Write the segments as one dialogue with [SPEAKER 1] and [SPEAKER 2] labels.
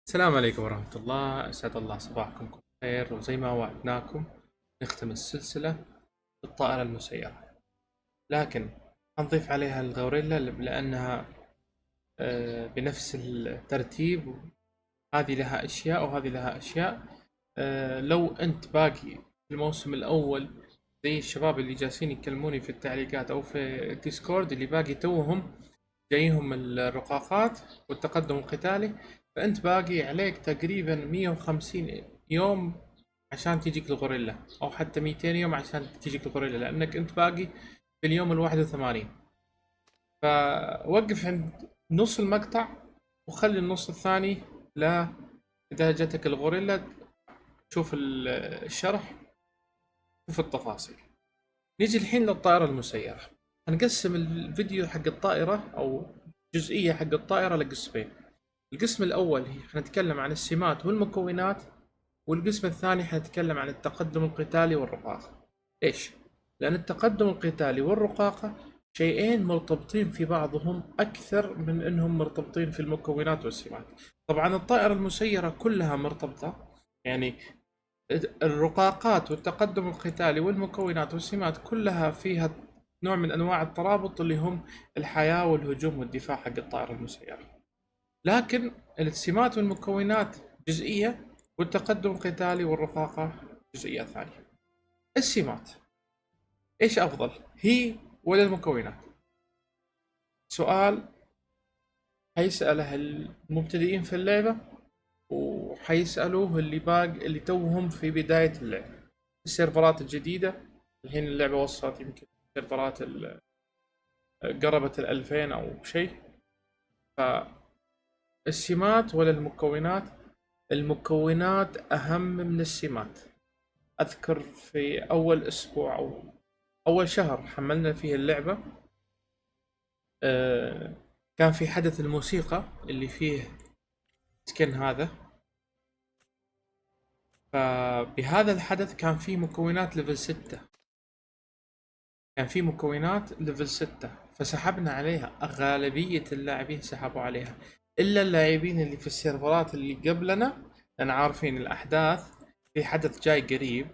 [SPEAKER 1] السلام عليكم ورحمة الله، أسعد الله صباحكم كل خير، وزي ما وعدناكم نختم السلسلة بالطائرة المسيرة، لكن حنضيف عليها الغوريلا لأنها بنفس الترتيب. هذه لها أشياء وهذه لها أشياء. لو أنت باقي في الموسم الأول زي الشباب اللي جالسين يكلموني في التعليقات أو في الديسكورد اللي باقي توهم جايهم الرقاقات والتقدم القتالي، فأنت باقي عليك تقريبا 150 يوم عشان تجيك الغوريلا، أو حتى 200 يوم عشان تجيك الغوريلا، لأنك أنت باقي في اليوم ال81. فوقف عند نص المقطع وخلي النص الثاني لا إذا جاتك الغوريلا شوف الشرح، شوف التفاصيل. نيجي الحين للطائرة المسيرة. هنقسم الفيديو حق الطائرة أو جزئية حق الطائرة لقسمين. القسم الأول حنتكلم عن السمات والمكونات، والقسم الثاني حنتكلم عن التقدم القتالي والرقاقة. ليش؟ لأن التقدم القتالي والرقاقة شيئين مرتبطين في بعضهم أكثر من أنهم مرتبطين في المكونات والسمات. طبعا الطائرة المسيرة كلها مرتبطة، يعني الرقاقات والتقدم القتالي والمكونات والسمات كلها فيها نوع من أنواع الترابط اللي هم الحياة والهجوم والدفاع حق الطائرة المسيرة. لكن السمات والمكونات جزئية، والتقدم القتالي والرقاقة جزئية ثانية. السمات إيش أفضل، هي ولا المكونات؟ سؤال حيسأله المبتدئين في اللعبة، وحيسألوه اللي توهم في بداية اللعبة. السيرفرات الجديدة الحين اللعبة وصلت يمكن سيرفرات قربت 2000 أو شيء. فالسمات ولا المكونات؟ المكونات أهم من السمات. أذكر في أول أسبوع أو أول شهر حملنا فيه اللعبة، كان في حدث الموسيقى اللي فيه سكن هذا. فبهذا الحدث كان فيه مكونات ليفل 6، كان في مكونات ليفل 6 فسحبنا عليها. غالبية اللاعبين سحبوا عليها إلا اللاعبين اللي في السيرفرات اللي قبلنا، لأن عارفين الأحداث. في حدث جاي قريب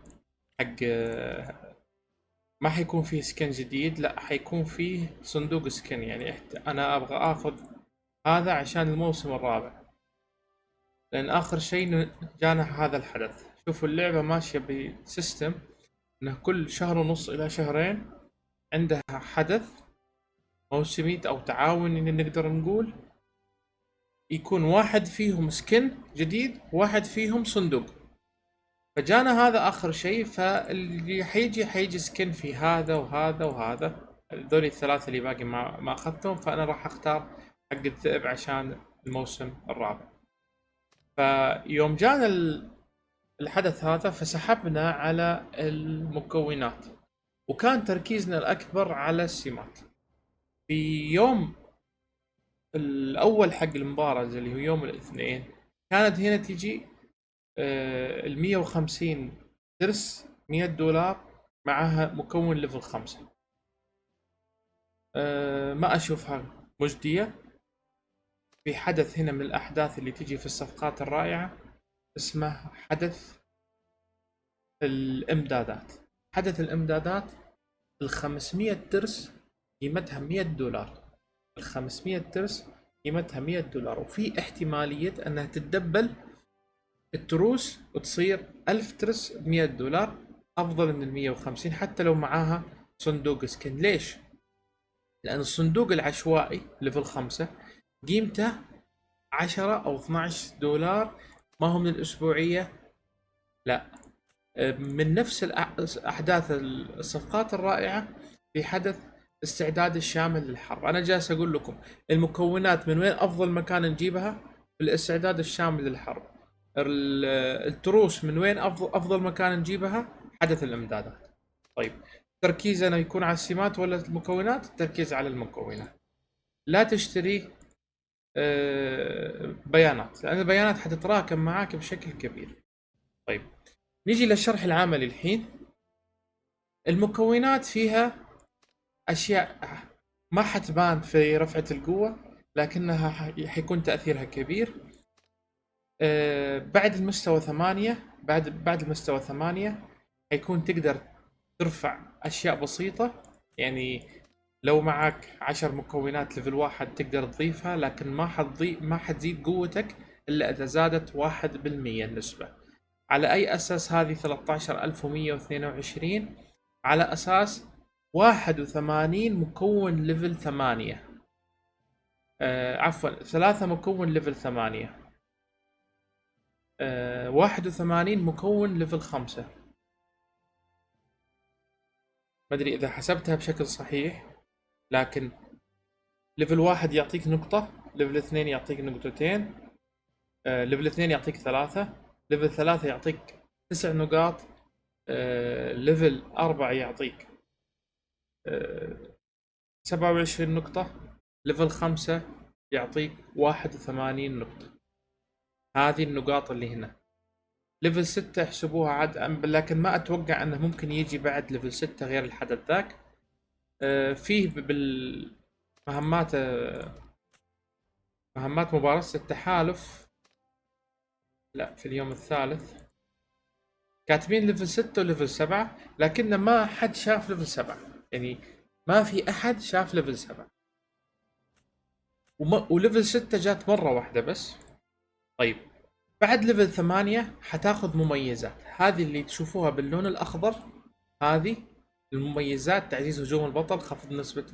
[SPEAKER 1] حق ما حيكون فيه سكن جديد، لا حيكون فيه صندوق سكن. يعني أنا أبغى أخذ هذا عشان الموسم الرابع، لأن آخر شيء جانا هذا الحدث. شوفوا اللعبة ماشية بسيستم إنه كل شهر ونص إلى شهرين عندها حدث موسمي أو تعاوني نقدر نقول، يكون واحد فيهم سكن جديد وواحد فيهم صندوق. فجانا هذا آخر شيء، فاللي حيجي سكن في هذا وهذا وهذا. ذولي الثلاثة اللي باقي ما أخذتهم، فأنا راح أختار حق الذئب عشان الموسم الرابع. فيوم جانا الحدث هذا فسحبنا على المكونات، وكان تركيزنا الأكبر على السمات. في يوم الأول حق المباراة اللي هو يوم الاثنين كانت هنا تجي 150 درس $100 معها مكون ليفل 5. ما أشوفها مجدية. في حدث هنا من الأحداث اللي تجي في الصفقات الرائعة اسمه حدث الإمدادات. حدث الإمدادات 500 درس قيمتها $100. 500 درس قيمتها $100، وفي احتمالية أنها تتدبل التروس وتصير 1000 ترس $100 أفضل من 150 حتى لو معاها صندوق سكن. ليش؟ لأن الصندوق العشوائي ليفل 5 قيمته 10 أو $12، ما هو من الأسبوعية، لا، من نفس أحداث الصفقات الرائعة في حدث استعداد الشامل للحرب. أنا جالس أقول لكم المكونات من وين أفضل مكان نجيبها؟ في الاستعداد الشامل للحرب. التروس من وين أفضل مكان نجيبها؟ حدث الإمدادات. طيب تركيزنا يكون على السمات ولا المكونات؟ التركيز على المكونات. لا تشتري بيانات، لأن البيانات حتتراكم معاك بشكل كبير. طيب نيجي للشرح العملي الحين. المكونات فيها أشياء ما حتبان في رفعة القوة، لكنها حيكون تأثيرها كبير. بعد المستوى 8، بعد المستوى 8 حيكون تقدر ترفع أشياء بسيطة. يعني لو معك 10 مكونات ليفل 1 تقدر تضيفها، لكن ما حتزيد قوتك إلا إذا زادت 1% النسبة. على أي أساس هذه 13122؟ على أساس 81 مكون ليفل 8، عفوا 3 مكون ليفل 8، 81 مكون ليفل 5. ما أدري إذا حسبتها بشكل صحيح، لكن ليفل 1 يعطيك نقطة، ليفل 2 يعطيك نقطتين، ليفل 2 يعطيك 3، ليفل 3 يعطيك 9 نقاط، ليفل 4 يعطيك 27 نقطة، ليفل 5 يعطيك 81 نقطة. هذه النقاط اللي هنا. ليفل 6 احسبوها عاد، لكن ما أتوقع أنه ممكن يجي بعد ليفل 6 غير الحدث ذاك. فيه بالمهمات مهمات مبارزة التحالف، لا في اليوم الثالث كاتبين ليفل 6 وليفل 7، لكن ما حد شاف ليفل 7. يعني ما في أحد شاف ليفل 7، وليفل 6 جات مرة واحدة بس. طيب بعد ليفل 8 حتاخذ مميزات، هذه اللي تشوفوها باللون الأخضر، هذه المميزات: تعزيز هجوم البطل، خفض نسبة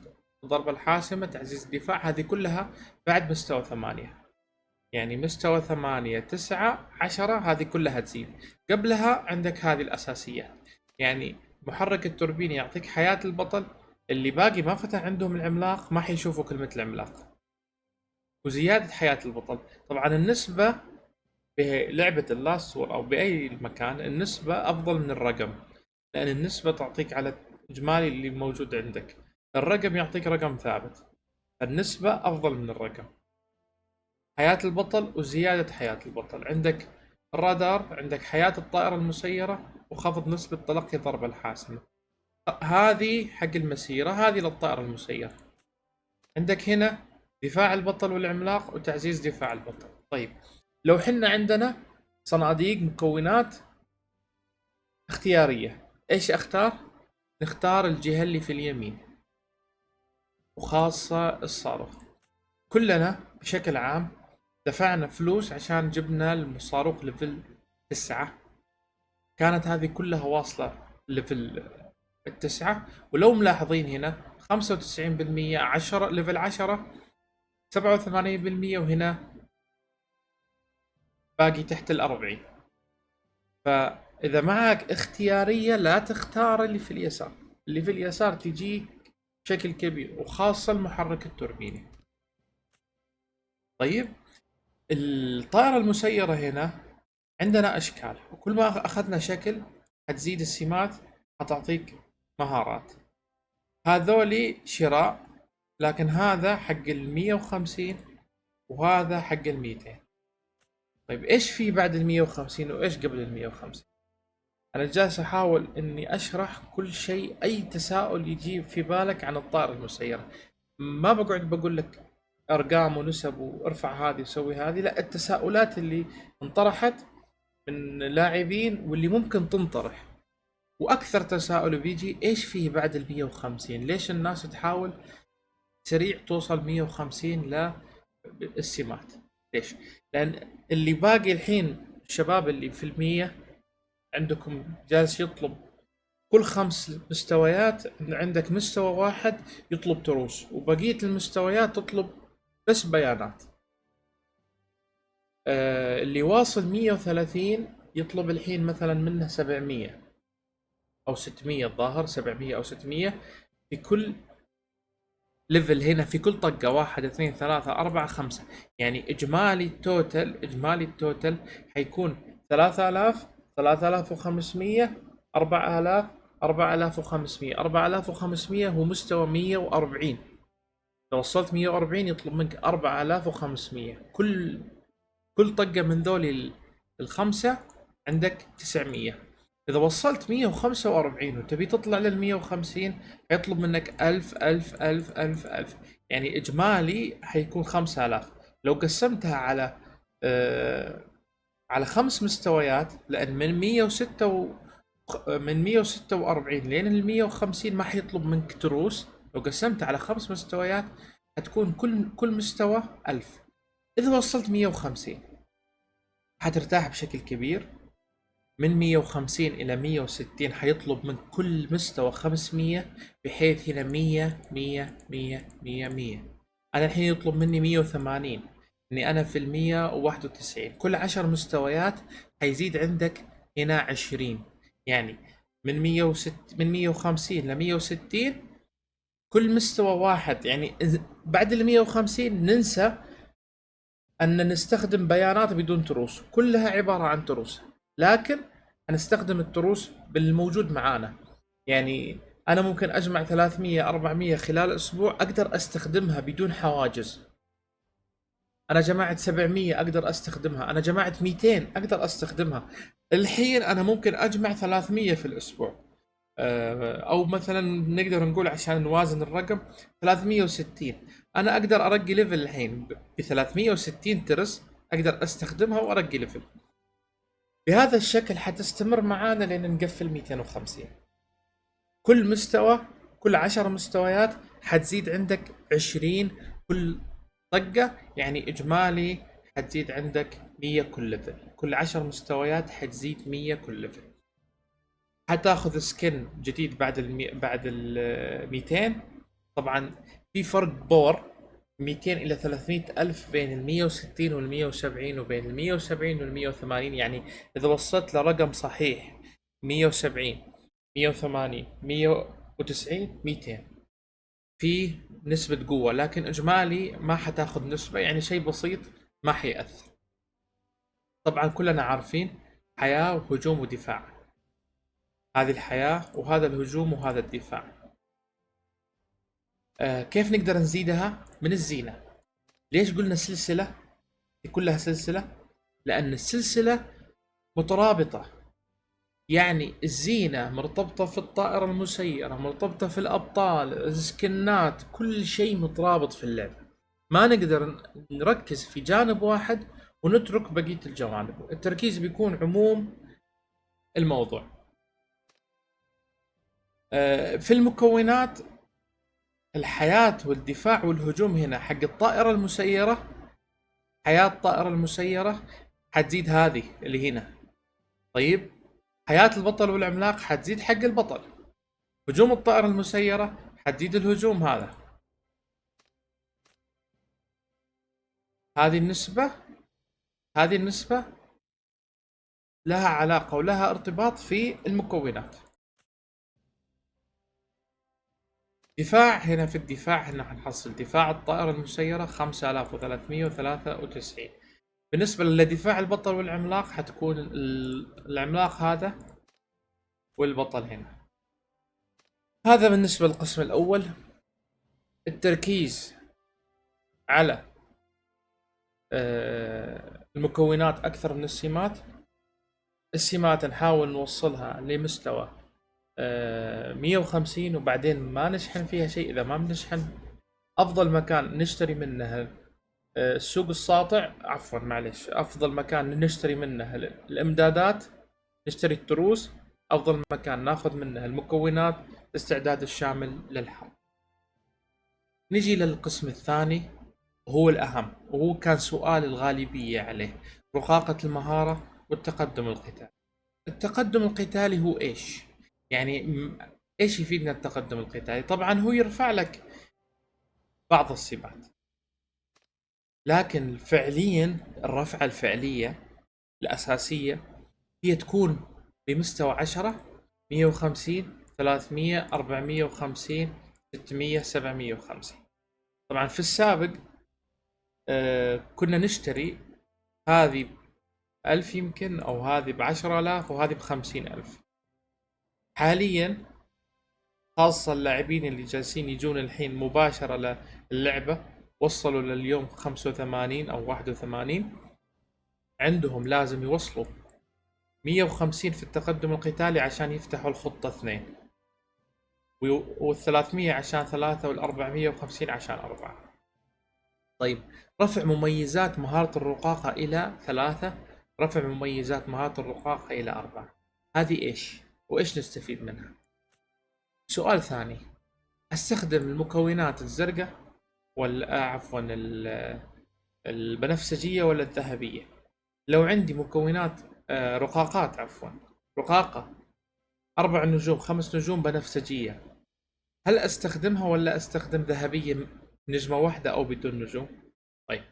[SPEAKER 1] الضربة الحاسمة، تعزيز الدفاع. هذه كلها بعد مستوى 8. يعني مستوى 8 9 10 هذه كلها تزيد. قبلها عندك هذه الأساسيات، يعني محرك التوربين يعطيك حياة البطل، اللي باقي ما فتح عندهم العملاق ما حيشوفوا كلمة العملاق، وزيادة حياة البطل. طبعا النسبة بلعبة اللاست وور أو بأي مكان النسبة أفضل من الرقم، لأن النسبة تعطيك على إجمالي اللي موجود عندك، الرقم يعطيك رقم ثابت، النسبة أفضل من الرقم. حياة البطل وزيادة حياة البطل، عندك الرادار، عندك حياة الطائرة المسيرة، وخفض نسبة تلقي الضربة الحاسمة. هذه حق المسيرة، هذه للطائرة المسيرة. عندك هنا دفاع البطل والعملاق وتعزيز دفاع البطل. طيب لو حنا عندنا صناديق مكونات اختيارية، ايش اختار؟ نختار الجهة اللي في اليمين، وخاصة الصاروخ. كلنا بشكل عام دفعنا فلوس عشان جبنا الصاروخ ليفل 9، كانت هذه كلها واصلة ليفل 9. ولو ملاحظين هنا 95%، 10 ليفل 10 87%، وهنا باقي تحت 40. فإذا معك اختيارية لا تختار اللي في اليسار، اللي في اليسار تجيك بشكل كبير، وخاصة المحرك التوربيني. طيب الطائرة المسيرة هنا عندنا أشكال، وكل ما أخذنا شكل هتزيد السمات، هتعطيك مهارات. هذولي شراء، لكن هذا حق 150 وهذا حق 200. طيب إيش في بعد 150 وإيش قبل 150؟ أنا جالس أحاول إني أشرح كل شيء، أي تساؤل يجي في بالك عن الطائرة المسيرة. ما بقعد بقول لك أرقام ونسب وارفع هذه وسوي هذه، لا، التساؤلات اللي انطرحت من لاعبين واللي ممكن تنطرح. واكثر تساؤل بيجي: ايش فيه بعد ال 150؟ ليش الناس تحاول سريع توصل 150 للسمات؟ ليش؟ لان اللي باقي الحين الشباب اللي في المية عندكم جالس يطلب كل 5 مستويات، عندك مستوى واحد يطلب تروس، وبقية المستويات تطلب بس بيانات. اللي واصل 130 يطلب الحين مثلا منه 700 او 600، الظاهر 700 او 600 في كل ليفل. هنا في كل طقة 1 2 3 4 5، يعني اجمالي التوتل حيكون 3000 3500 4000 4500. 4500 هو مستوى 140، لو وصلت 140 يطلب منك 4500. كل طقة من ذولي الخمسة عندك 900. إذا وصلت 145 وتبي تطلع لل 150 حيطلب منك 1000 يعني إجمالي حيكون 5000. لو قسمتها على على 5 مستويات، لان من 146 لين ال 150 ما حيطلب منك تروس. لو قسمت على 5 مستويات حتكون كل مستوى 1000. اذا وصلت 150 حترتاح بشكل كبير. من 150 إلى 160 حيطلب من كل مستوى 500، بحيث هنا 100 100 100 100 100. أنا الحين يطلب مني 180، إني أنا في 191. كل 10 مستويات حيزيد عندك هنا 20. يعني من 150 ل 160 كل مستوى واحد. يعني بعد ال 150 ننسى أن نستخدم بيانات بدون تروس، كلها عبارة عن تروس، لكن هنستخدم التروس بالموجود معانا. يعني أنا ممكن أجمع 300 400 خلال أسبوع أقدر أستخدمها بدون حواجز. أنا جمعت 700 أقدر أستخدمها، أنا جمعت 200 أقدر أستخدمها. الحين أنا ممكن أجمع 300 في الأسبوع، او مثلا نقدر نقول عشان نوازن الرقم 360. انا اقدر ارقي ليفل الحين ب 360 ترس، اقدر استخدمها وارقي ليفل. بهذا الشكل حتستمر معانا لين نقفل 250. كل مستوى، كل 10 مستويات حتزيد عندك 20 كل طقة. يعني اجمالي حتزيد عندك 100 كل ليفل. كل 10 مستويات حتزيد 100 كل ليفل. حتاخذ سكن جديد بعد ال 200. طبعا في فرق باور 200 الى 300 الف بين ال 160 وال 170 وبين ال 170 وال 180. يعني اذا وصلت لرقم صحيح 170 180 190 200 في نسبة قوة، لكن اجمالي ما حتاخذ نسبة، يعني شيء بسيط ما حيأثر. طبعا كلنا عارفين حياة وهجوم ودفاع، هذه الحياة وهذا الهجوم وهذا الدفاع. كيف نقدر نزيدها؟ من الزينة. ليش قلنا سلسلة؟ كلها سلسلة لأن السلسلة مترابطة. يعني الزينة مرتبطة في الطائرة المسيرة، مرتبطة في الأبطال، السكنات، كل شيء مترابط في اللعبة. ما نقدر نركز في جانب واحد ونترك بقية الجوانب، التركيز بيكون عموم الموضوع. في المكونات الحياة والدفاع والهجوم هنا حق الطائرة المسيرة، حياة الطائرة المسيرة حتزيد هذه اللي هنا. طيب حياة البطل والعملاق حتزيد حق البطل. هجوم الطائرة المسيرة حتزيد الهجوم هذا. هذه النسبة لها علاقة ولها ارتباط في المكونات. دفاع، هنا في الدفاع هنا حنحصل دفاع الطائرة المسيرة 5393. بالنسبة لدفاع البطل والعملاق حتكون العملاق هذا والبطل هنا. هذا بالنسبة للقسم الأول. التركيز على المكونات أكثر من السمات. السمات نحاول نوصلها لمستوى 150 وبعدين ما نشحن فيها شيء. إذا ما بنشحن، أفضل مكان نشتري منه السوق الساطع، عفوا معلش، أفضل مكان نشتري منه الإمدادات، نشتري التروس. أفضل مكان ناخذ منه المكونات، الاستعداد الشامل للحرب. نجي للقسم الثاني وهو الأهم، وهو كان سؤال الغالبية عليه: رقاقة المهارة والتقدم القتالي. التقدم القتالي هو إيش؟ يعني إيش يفيدنا التقدم القتالي؟ طبعا هو يرفع لك بعض السمات، لكن فعليا الرفعة الفعلية الأساسية هي تكون بمستوى 10 150 300 450 600 750. طبعا في السابق كنا نشتري هذه 1000 يمكن، أو هذه ب10,000 وهذه ب50,000. حاليا خاصة اللاعبين اللي جالسين يجون الحين مباشرة للعبة، وصلوا لليوم 85 أو 81، عندهم لازم يوصلوا 150 في التقدم القتالي عشان يفتحوا الخطة 2، وال300 عشان 3، وال450 عشان 4. طيب رفع مميزات مهارة الرقاقة إلى 3، رفع مميزات مهارة الرقاقة إلى 4. هذه إيش؟ وإيش نستفيد منها؟ سؤال ثاني، أستخدم المكونات الزرقاء ولا عفوا البنفسجية ولا الذهبية؟ لو عندي مكونات رقاقات عفوا، رقاقة 4 نجوم 5 نجوم بنفسجية، هل أستخدمها ولا أستخدم ذهبية نجمة واحدة أو بدون نجوم؟ طيب،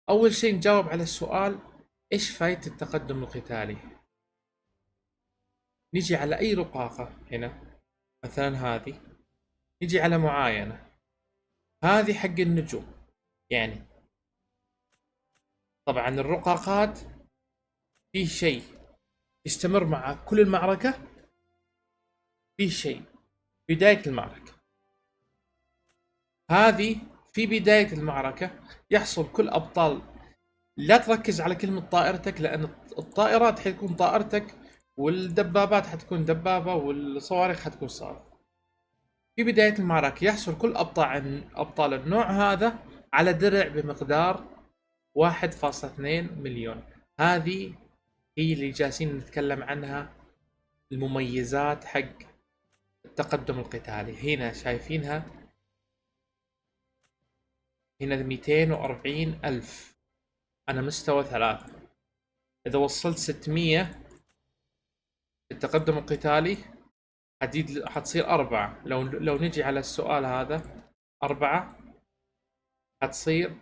[SPEAKER 1] أول شيء نجاوب على السؤال إيش فايدة التقدم القتالي؟ نجي على أي رقاقة هنا، مثلا هذه، نجي على معاينة، هذه حق النجوم، يعني طبعا الرقاقات في شيء يستمر مع كل المعركة، في شيء بداية المعركة. هذه في بداية المعركة يحصل كل أبطال، لا تركز على كلمة طائرتك لأن الطائرات حتكون طائرتك والدبابات حتكون دبابة والصواريخ حتكون صواريخ. في بداية المعركة يحصل كل أبطال النوع هذا على درع بمقدار 1.2 مليون. هذه هي اللي جالسين نتكلم عنها، المميزات حق التقدم القتالي. هنا شايفينها، هنا 240 ألف، أنا مستوى 3. إذا وصلت 600 التقدم القتالي حتصير 4. لو نجي على السؤال هذا 4 حتصير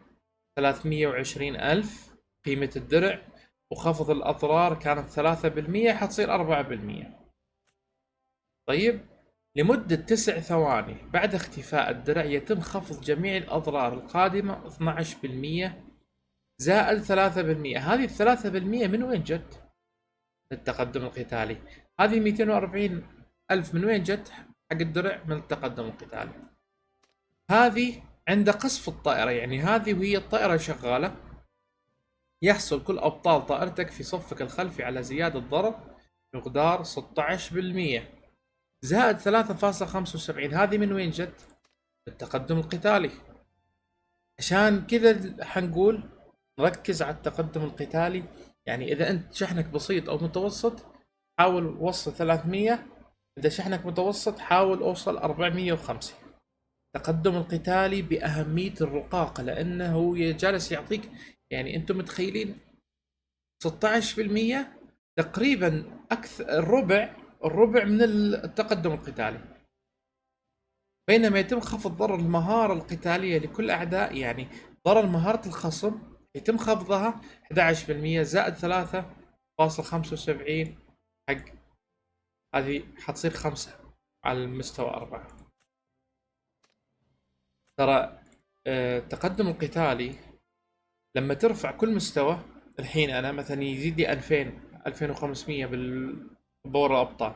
[SPEAKER 1] 320 ألف قيمة الدرع، وخفض الأضرار كانت 3% حتصير 4%. طيب، لمدة 9 ثواني بعد اختفاء الدرع يتم خفض جميع الأضرار القادمة 12% زائد 3%. هذه 3% من وين جت؟ التقدم القتالي. هذه 240 ألف من وين جت حق الدرع؟ من التقدم القتالي. هذه عند قصف الطائرة، يعني هذه وهي الطائرة شغالة يحصل كل أبطال طائرتك في صفك الخلفي على زيادة ضرر مقدار 16% زائد 3.75. هذه من وين جت؟ التقدم القتالي. عشان كذا حنقول ركز على التقدم القتالي. يعني إذا أنت شحنك بسيط أو متوسط حاول وصل 300، إذا شحنك متوسط حاول أوصل 450. التقدم القتالي بأهمية الرقاقة لأنه هو جالس يعطيك، يعني أنتم متخيلين 16% تقريبا أكثر، الربع من التقدم القتالي. بينما يتم خفض ضرر المهارة القتالية لكل أعداء، يعني ضرر مهارة الخصم يتم خفضها 11% زائد 3.75 حق هذه حتصير 5 على المستوى 4. ترى التقدم القتالي لما ترفع كل مستوى، الحين أنا مثلا يزيد لي 2000 2500 بالبور الأبطال،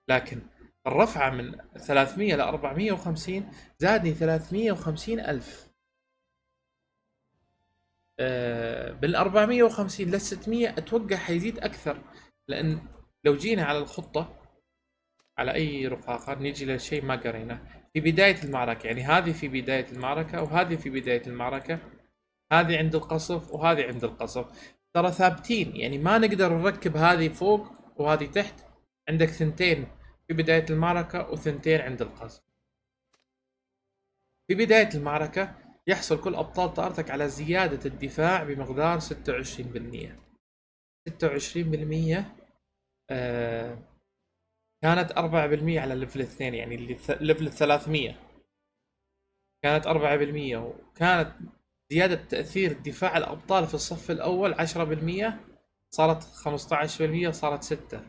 [SPEAKER 1] لكن الرفعة من 300 ل 450 زادني 350 ألف. بال 450 لل 600 أتوقع حيزيد أكثر، لأن لو جينا على الخطة على أي رقاقة نيجي لشيء ما قرينا في بداية المعركة، يعني هذه في بداية المعركة وهذه في بداية المعركة، هذه عند القصف وهذه عند القصف، ترى ثابتين، يعني ما نقدر نركب هذه فوق وهذه تحت. عندك ثنتين في بداية المعركة وثنتين عند القصف. في بداية المعركة يحصل كل أبطال طائرتك على زيادة الدفاع بمقدار 26%. 26% كانت 4% على ليفل 2، يعني اللي ليفل 300 كانت 4%، وكانت زيادة تأثير دفاع الأبطال في الصف الأول 10%، صارت 15%، صارت 6.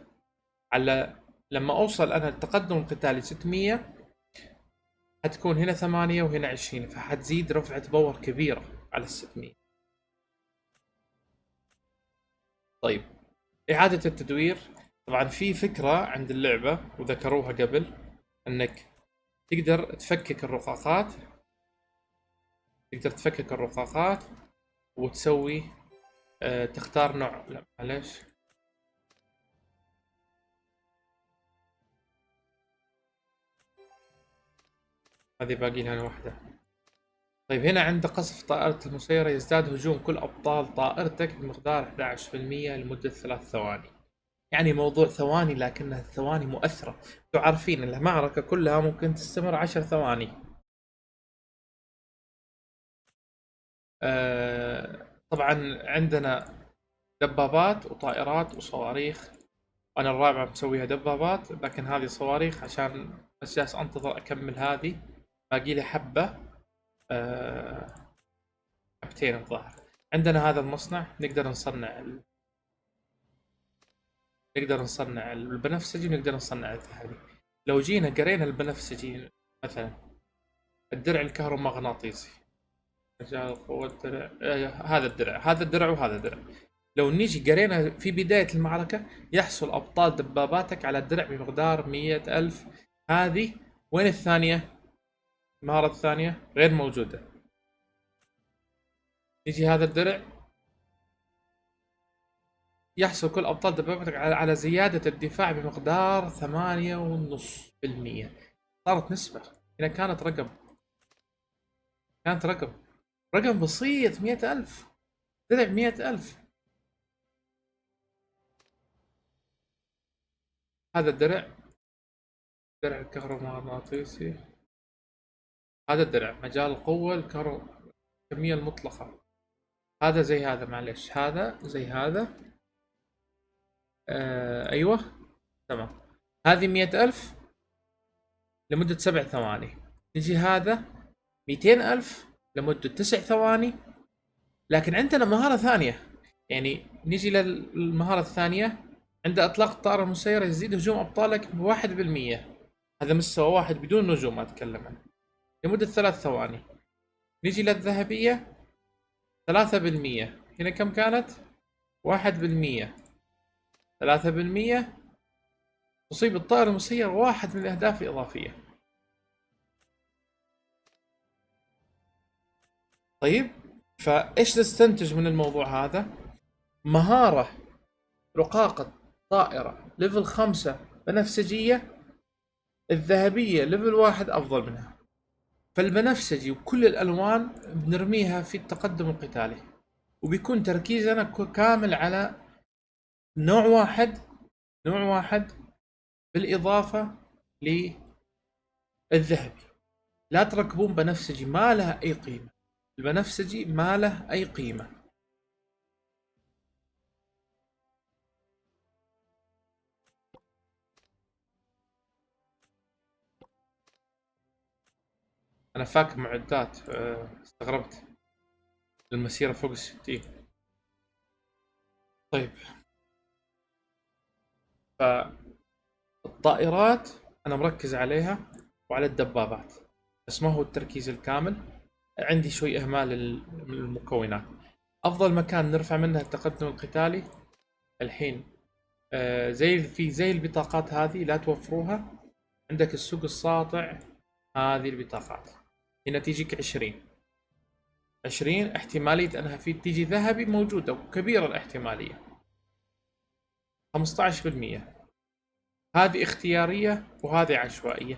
[SPEAKER 1] على لما أوصل أنا التقدم القتالي 600 حتكون هنا 8 وهنا 20، فحتزيد رفعة باور كبيرة على 600. طيب، إعادة التدوير. طبعا في فكرة عند اللعبة وذكروها قبل، أنك تقدر تفكك الرقاقات، وتسوي تختار نوع، لا معلش، هذه باقي لها واحدة. طيب هنا عند قصف طائرة المسيرة يزداد هجوم كل أبطال طائرتك بمقدار 11% لمدة 3 ثواني. يعني موضوع ثواني، لكنها الثواني مؤثرة. انتوا عارفين المعركة كلها ممكن تستمر 10 ثواني. طبعا عندنا دبابات وطائرات وصواريخ. أنا الرابعة مسويها دبابات، لكن هذه صواريخ عشان بس جالس أنتظر أكمل هذه. باقي لي حبة، آه، حبتين الظاهر. عندنا هذا المصنع نقدر نصنع البنفسجي ونقدر نصنع الذهبي. لو جينا قرينا البنفسجي مثلا، الدرع الكهرومغناطيسي، رجال قوة الدرع، هذا الدرع وهذا الدرع. لو نيجي قرينا في بداية المعركة، يحصل أبطال دباباتك على الدرع بمقدار 100,000. هذه وين الثانية؟ المهارة الثانية غير موجودة. يجي هذا الدرع، يحصل كل أبطال دبابتك على زيادة الدفاع بمقدار 8.5%. صارت نسبة. هنا كانت رقم بسيط، 100,000 درع، 100,000. هذا الدرع، درع الكهرومغناطيسي. هذا الدرع مجال القوة الكمية المطلقة. هذا زي هذا، معلش، هذا زي هذا. أيوة، تمام. هذه 100,000 لمدة 7 ثواني. نجي هذا 200,000 لمدة 9 ثواني. لكن عندنا مهارة ثانية، يعني نجي للمهارة الثانية. عند إطلاق الطائرة المسيرة يزيد هجوم أبطالك ب1%. هذا مستوى واحد بدون نجوم أتكلم عنه، لمدة 3 ثواني. نجي للذهبية 3%. هنا كم كانت؟ 1%. 3%. تصيب الطائر المسير واحد من الأهداف الإضافية. طيب، فإيش نستنتج من الموضوع هذا؟ مهارة رقاقة طائرة ليفل 5 بنفسجية، الذهبية ليفل 1 أفضل منها. فالبنفسجي وكل الألوان بنرميها في التقدم القتالي، وبيكون تركيزنا كامل على نوع واحد، بالإضافة للذهبي. لا تركبون بنفسجي ما لها أي قيمة. البنفسجي ما له أي قيمة. أنا فاك معدات، استغربت المسيرة فوق 60. طيب، فالطائرات أنا مركز عليها وعلى الدبابات، بس ما هو التركيز الكامل. عندي شوي إهمال للمكونات. أفضل مكان نرفع منها التقدم القتالي الحين، زي البطاقات هذه لا توفروها. عندك السوق الساطع، هذه البطاقات هنا تيجيك 20 احتمالية أنها في تيجي ذهبي موجودة وكبيرة الاحتمالية. 15%. هذه اختيارية وهذه عشوائية.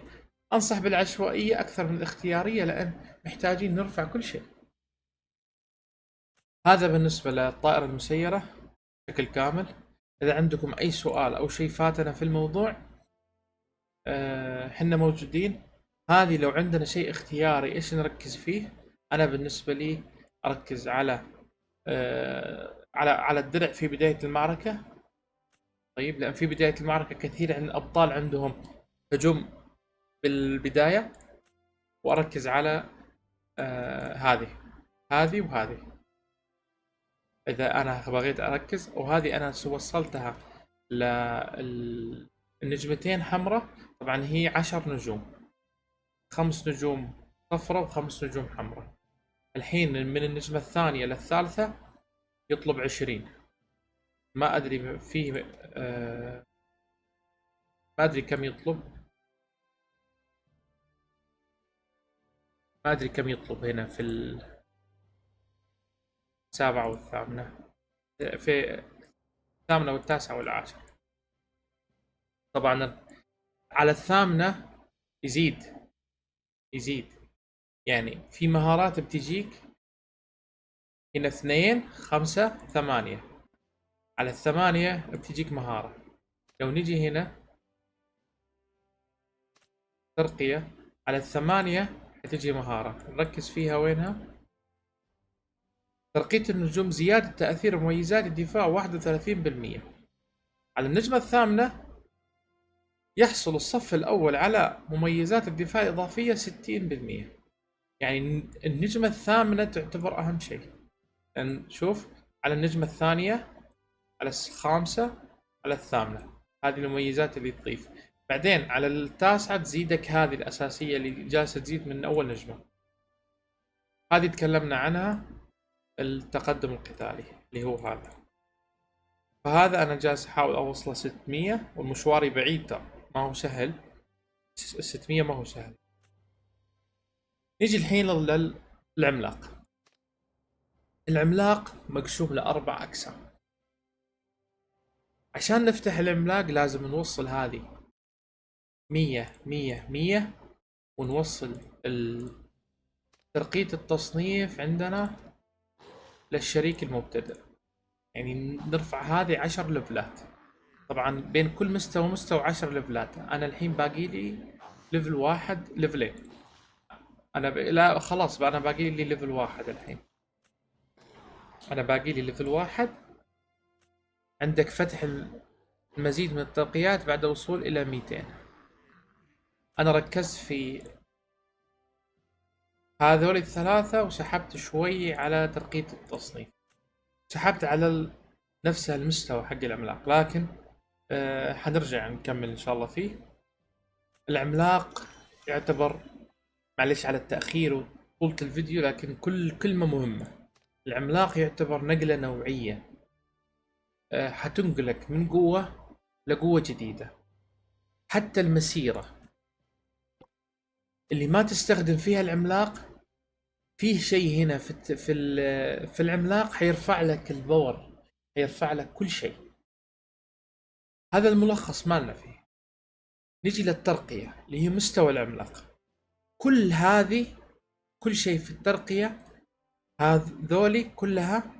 [SPEAKER 1] أنصح بالعشوائية أكثر من الاختيارية، لأن محتاجين نرفع كل شيء. هذا بالنسبة للطائرة المسيرة بشكل كامل. إذا عندكم أي سؤال أو شيء فاتنا في الموضوع، حنا موجودين. هذه لو عندنا شيء اختياري إيش نركز فيه؟ أنا بالنسبة لي أركز على على الدرع في بداية المعركة. طيب، لأن في بداية المعركة كثير من الأبطال عندهم هجوم بالبداية. وأركز على هذه وهذه. إذا أنا بغيت أركز، وهذه أنا وصلتها للنجمتين حمراء. طبعا هي 10 نجوم، 5 نجوم صفراء و5 نجوم حمراء. الحين من النجمة الثانية للثالثة يطلب 20. ما أدري فيه، ما أدري كم يطلب. ما أدري كم يطلب هنا في السابعة والثامنة، في الثامنة والتاسعة والعاشرة. طبعا على الثامنة يزيد. يعني في مهارات بتجيك هنا 2 5 8، على الثمانية بتجيك مهارة. لو نجي هنا ترقية، على الثمانية حتجي مهارة نركز فيها، وينها؟ ترقية النجوم، زيادة تأثير مميزات الدفاع 31%. على النجمة الثامنة يحصل الصف الأول على مميزات الدفاع إضافية 60%. يعني النجمة الثامنة تعتبر أهم شيء. يعني شوف، على النجمة الثانية، على الخامسة، على الثامنة، هذه المميزات اللي تضيف. بعدين على التاسعة تزيدك هذه الأساسية اللي جالسة تزيد من أول نجمة، هذه تكلمنا عنها، التقدم القتالي اللي هو هذا. فهذا أنا جالس أحاول أوصله 600، والمشواري بعيد ترى، ما هو سهل. 600 ما هو سهل. نيجي الحين للعملاق. العملاق مقسوم لأربع أقسام. عشان نفتح العملاق لازم نوصل هذه 100 100 100، ونوصل ترقية التصنيف عندنا للشريك المبتدئ. يعني نرفع هذه 10 ليفلات. طبعا بين كل مستوى ومستوى 10 ليفلات. انا الحين باقي لي ليفل واحد، ليفلين. لا خلاص بقى، انا باقي لي ليفل واحد الحين. انا باقي لي ليفل واحد. عندك فتح المزيد من الترقيات بعد وصول الى 200. انا ركزت في هذول الثلاثة، وسحبت شوي على ترقية التصنيف، سحبت على نفس المستوى حق العملاق، لكن حنرجع نكمل ان شاء الله فيه. العملاق يعتبر، معلش على التأخير وطولة الفيديو، لكن كل كلمة مهمة. العملاق يعتبر نقلة نوعية، حتنقلك من قوة لقوة جديدة. حتى المسيرة اللي ما تستخدم فيها العملاق، فيه شيء هنا في العملاق حيرفع لك الباور، حيرفع لك كل شيء. هذا الملخص مالنا فيه. نجي للترقية اللي هي مستوى العملاق. كل شيء في الترقية هذولي كلها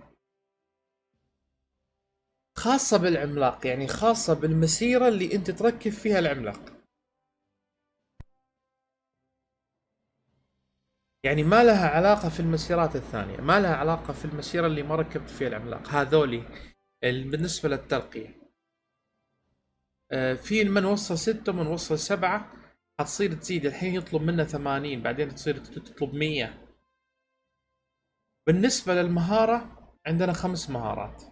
[SPEAKER 1] خاصة بالعملاق، يعني خاصة بالمسيرة اللي انت تركب فيها العملاق. يعني ما لها علاقة في المسيرات الثانية، ما لها علاقة في المسيرة اللي ما ركبت فيها العملاق. هذولي بالنسبة للترقية. في من وصل 6 ومن وصل 7 حتصير تزيد. الحين يطلب منه 80، بعدين تصير تطلب 100. بالنسبة للمهارة عندنا 5 مهارات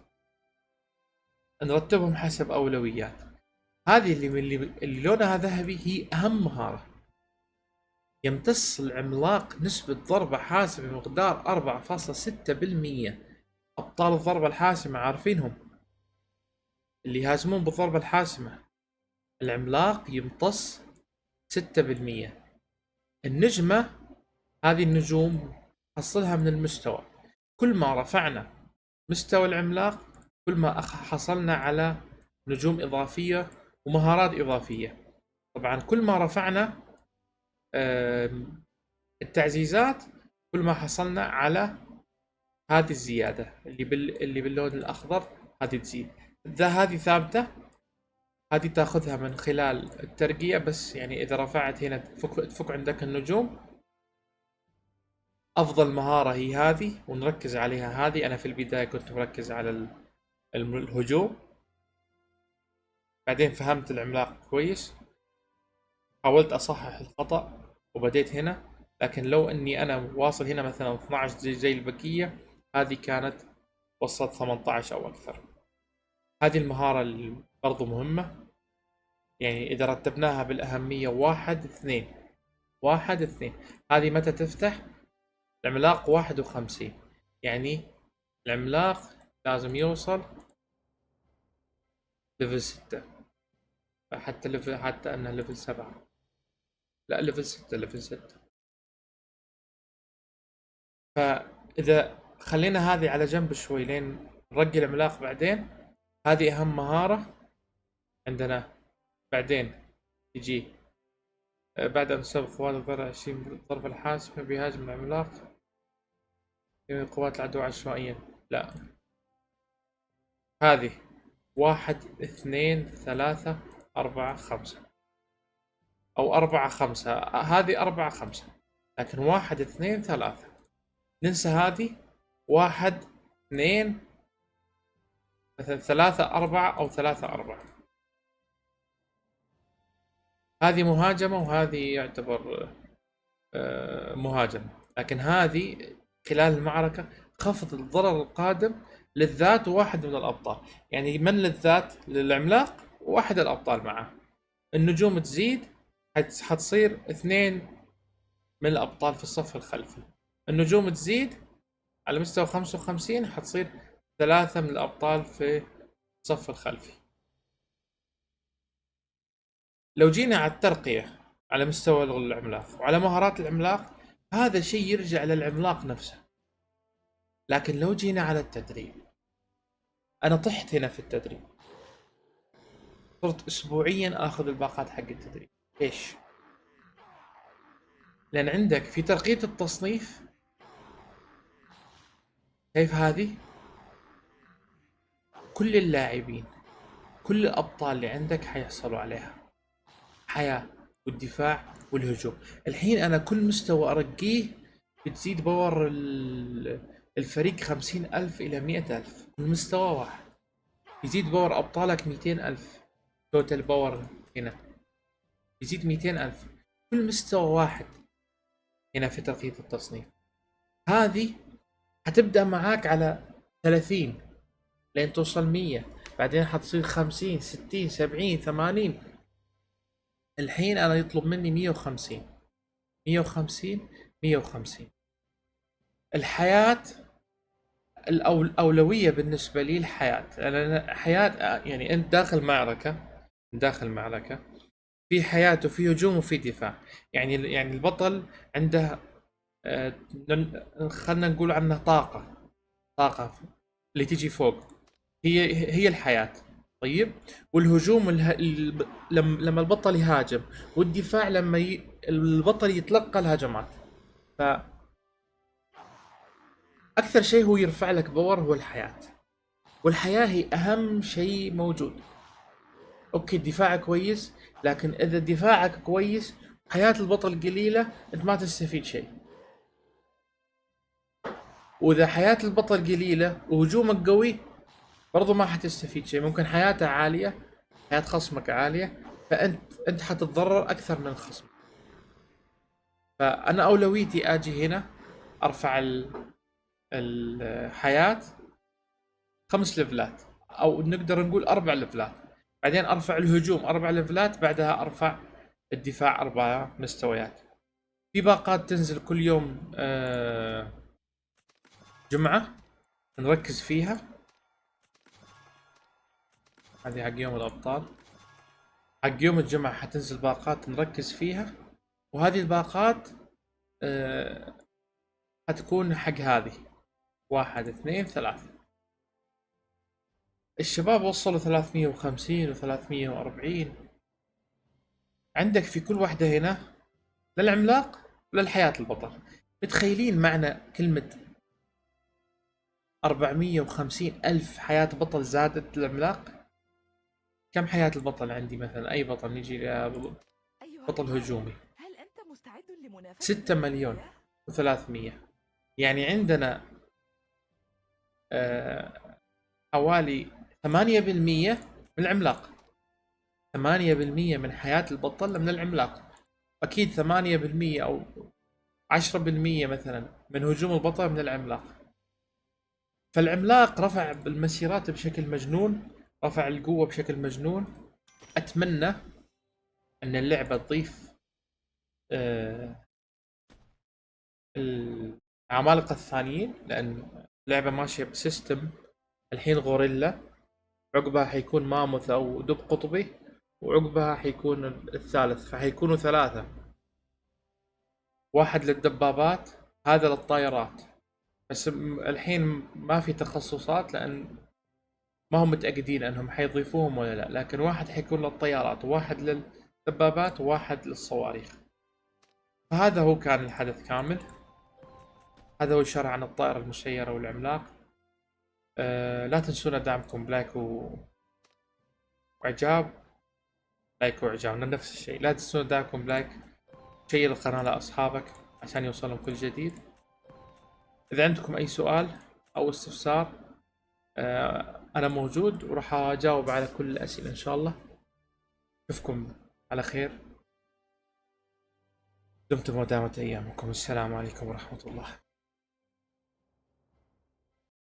[SPEAKER 1] نرتبهم حسب أولويات. هذه اللي لونها ذهبي هي أهم مهارة. يمتص العملاق نسبة ضربة حاسمة بمقدار 4.6%. أبطال الضربة الحاسمة عارفينهم، اللي يهاجمون بالضربة الحاسمة. العملاق يمتص 6%. النجمة، هذه النجوم حصلها من المستوى. كل ما رفعنا مستوى العملاق كل ما حصلنا على نجوم إضافية ومهارات إضافية. طبعا كل ما رفعنا التعزيزات كل ما حصلنا على هذه الزيادة اللي باللون الأخضر، هذه تزيد. هذه ثابتة، هذه تاخذها من خلال الترقية بس. يعني إذا رفعت هنا تفك عندك النجوم. أفضل مهارة هي هذه، ونركز عليها. هذه أنا في البداية كنت مركز على الهجوم، بعدين فهمت العملاق كويس، حاولت أصحح الخطأ وبديت هنا. لكن لو أني أنا واصل هنا مثلا 12 زي البقية، هذه كانت وصلت 18 أو أكثر. هذه المهارة اللي برضو مهمة. يعني إذا رتبناها بالأهمية 1 2 1 2، هذه متى تفتح؟ العملاق 51. يعني العملاق لازم يوصل ليفل 6، حتى أنه ليفل 7، لا ليفل 6، ليفل 6. فإذا خلينا هذه على جنب شوي لين نرقي العملاق بعدين. هذه أهم مهارة عندنا. بعدين يجي بعد أن تسبق قوات الضرر 20 بالطرف الحاسم بيهاجم العملاق قوات العدو عشوائيا. لا، هذه 1 2 3 4 5 أو 4 5. هذه 4 5، لكن 1 2 3 ننسى هذه. 1 2 مثلا 3 4 أو 3 4. هذه مهاجمة وهذه يعتبر مهاجمة، لكن هذه خلال المعركة خفض الضرر القادم للذات وواحد من الأبطال. يعني من للذات للعملاق وواحد الأبطال معه. النجوم تزيد، حتصير 2 من الأبطال في الصف الخلفي. النجوم تزيد على مستوى 55، حتصير 3 من الأبطال في الصف الخلفي. لو جينا على الترقية على مستوى العملاق وعلى مهارات العملاق، هذا شيء يرجع للعملاق نفسه. لكن لو جينا على التدريب، أنا طحت هنا في التدريب، صرت أسبوعيا آخذ الباقات حق التدريب. ليش؟ لأن عندك في ترقية التصنيف، كيف هذه؟ كل اللاعبين، كل الأبطال اللي عندك حيحصلوا عليها حياة والدفاع والهجوم. الحين أنا كل مستوى أرقيه بتزيد باور الفريق 50,000 إلى 100,000. كل مستوى واحد يزيد باور أبطالك 200,000. توتال باور هنا يزيد 200,000 كل مستوى واحد. هنا في ترقية التصنيف هذه حتبدأ معاك على 30 لين توصل 100، بعدين حتصير 50 60 70 80. الحين أنا يطلب مني 150 150 150. الحياة الأولوية بالنسبة لي الحياة. أنا حياة يعني أنت داخل معركة في حياة وفي هجوم وفي دفاع. يعني البطل عنده خلنا نقول عنه طاقة اللي تجي فوق، هي الحياة. طيب، والهجوم لما البطل يهاجم، والدفاع لما البطل يتلقى الهجمات. ف أكثر شيء هو يرفع لك باور هو الحياة، والحياة هي أهم شيء موجود. أوكي، الدفاع كويس، لكن إذا دفاعك كويس حياة البطل قليلة أنت ما تستفيد شيء. وإذا حياة البطل قليلة وهجومك قوي برضو ما حتستفيد شيء. ممكن حياته عالية، حياة خصمك عالية، فأنت حتتضرر أكثر من الخصم. فأنا أولويتي أجي هنا أرفع الحياة 5 ليفلات، أو نقدر نقول 4 ليفلات، بعدين أرفع الهجوم 4 ليفلات، بعدها أرفع الدفاع 4 مستويات. في باقات تنزل كل يوم جمعة نركز فيها. هذه حق يوم الأبطال، حق يوم الجمعة حتنزل باقات نركز فيها. وهذه الباقات حتكون حق هذه 1 2 3. الشباب وصلوا 350 و340. عندك في كل واحدة هنا للعملاق وللحياة البطل. متخيلين معنى كلمة 450,000 حياة بطل زادت العملاق؟ كم حياة البطل عندي مثلا؟ أي بطل نجي بطل هجومي،
[SPEAKER 2] هل أنت مستعد لمنافسة
[SPEAKER 1] 6 مليون و300. يعني عندنا حوالي 8% من العملاق. 8% من حياة البطل من العملاق. أكيد 8% أو 10% مثلا من هجوم البطل من العملاق. فالعملاق رفع المسيرات بشكل مجنون، رفع القوة بشكل مجنون. أتمنى أن اللعبة تضيف العمالقة الثانيين، لأن اللعبة ماشية بسيستم. الحين غوريلا، عقبها حيكون ماموث أو دب قطبي، وعقبها حيكون الثالث، فحيكونوا 3. واحد للدبابات، هذا للطائرات. بس الحين ما في تخصصات لأن ما هم متأكدين أنهم حيضيفوهم ولا لا. لكن واحد حيكون للطيارات، وواحد للدبابات، وواحد للصواريخ. فهذا هو كان الحدث كامل. هذا هو الشرح عن الطائرة المسيرة والعملاق. لا تنسونا دعمكم بلايك وإعجاب. لايك وإعجاب نفس الشيء. لا تنسونا دعمكم بلايك، شير القناة لأصحابك عشان يوصلهم كل جديد. إذا عندكم أي سؤال أو استفسار أنا موجود وراح أجاوب على كل الأسئلة إن شاء الله. أشوفكم على خير. دمتم ودامت أيامكم. السلام عليكم ورحمة الله.